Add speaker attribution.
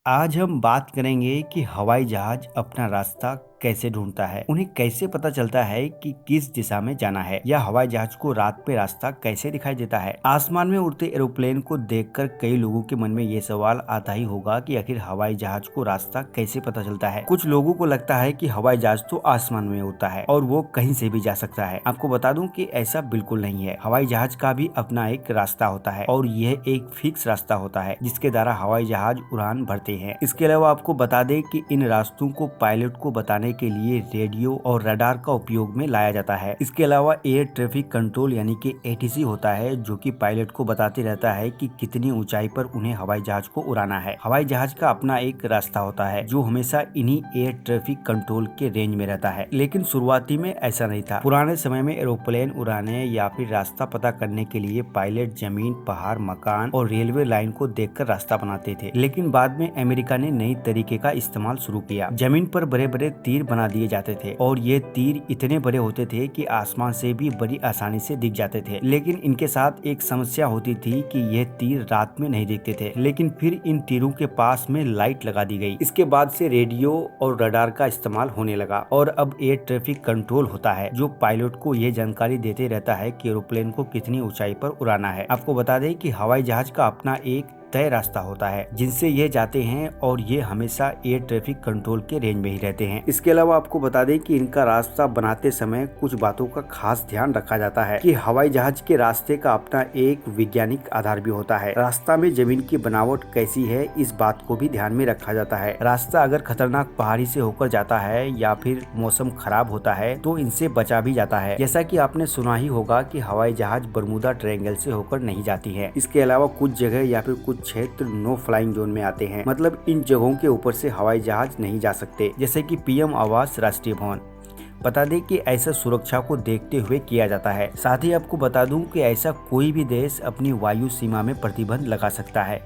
Speaker 1: आज हम बात करेंगे कि हवाई जहाज अपना रास्ता कैसे ढूंढता है, उन्हें कैसे पता चलता है कि किस दिशा में जाना है, या हवाई जहाज को रात पे रास्ता कैसे दिखाई देता है। आसमान में उड़ते एरोप्लेन को देखकर कई लोगों के मन में ये सवाल आता ही होगा कि आखिर हवाई जहाज को रास्ता कैसे पता चलता है। कुछ लोगों को लगता है कि हवाई जहाज तो आसमान में उड़ता है और वो कहीं से भी जा सकता है। आपको बता दूं कि ऐसा बिल्कुल नहीं है। हवाई जहाज का भी अपना एक रास्ता होता है और यह एक फिक्स रास्ता होता है जिसके द्वारा हवाई जहाज उड़ान भरते हैं। इसके अलावा आपको बता दें कि इन रास्तों को पायलट को बताने के लिए रेडियो और रडार का उपयोग में लाया जाता है। इसके अलावा एयर ट्रैफिक कंट्रोल यानी कि एटीसी होता है, जो कि पायलट को बताते रहता है कि कितनी ऊंचाई पर उन्हें हवाई जहाज को उड़ाना है। हवाई जहाज का अपना एक रास्ता होता है जो हमेशा इन्हीं एयर ट्रैफिक कंट्रोल के रेंज में रहता है, लेकिन शुरुआती में ऐसा नहीं था। पुराने समय में एरोप्लेन उड़ाने या फिर रास्ता पता करने के लिए पायलट जमीन, पहाड़, मकान और रेलवे लाइन को देखकर रास्ता बनाते थे, लेकिन बाद में अमेरिका ने नई तरीके का इस्तेमाल शुरू किया। जमीन पर बड़े बड़े तीर बना दिए जाते थे और ये तीर इतने बड़े होते थे कि आसमान से भी बड़ी आसानी से दिख जाते थे। लेकिन इनके साथ एक समस्या होती थी कि ये तीर रात में नहीं दिखते थे। लेकिन फिर इन तीरों के पास में लाइट लगा दी गई। इसके बाद से रेडियो और रडार का इस्तेमाल होने लगा और अब एयर ट्रैफिक कंट्रोल होता है जो पायलट को ये जानकारी देते रहता है कि एरोप्लेन को कितनी ऊंचाई पर उड़ाना है। आपको बता दें कि हवाई जहाज का अपना एक तय रास्ता होता है जिनसे ये जाते हैं और ये हमेशा एयर ट्रैफिक कंट्रोल के रेंज में ही रहते हैं। इसके अलावा आपको बता दें कि इनका रास्ता बनाते समय कुछ बातों का खास ध्यान रखा जाता है कि हवाई जहाज के रास्ते का अपना एक वैज्ञानिक आधार भी होता है। रास्ता में जमीन की बनावट कैसी है, इस बात को भी ध्यान में रखा जाता है। रास्ता अगर खतरनाक पहाड़ी से होकर जाता है या फिर मौसम खराब होता है तो इनसे बचा भी जाता है। जैसा कि आपने सुना ही होगा कि हवाई जहाज बरमूडा ट्रायंगल से होकर नहीं जाती है। इसके अलावा कुछ जगह या फिर कुछ क्षेत्र नो फ्लाइंग जोन में आते हैं, मतलब इन जगहों के ऊपर से हवाई जहाज नहीं जा सकते, जैसे कि पीएम आवास, राष्ट्रीय भवन। बता दें कि ऐसा सुरक्षा को देखते हुए किया जाता है। साथ ही आपको बता दूं कि ऐसा कोई भी देश अपनी वायु सीमा में प्रतिबंध लगा सकता है।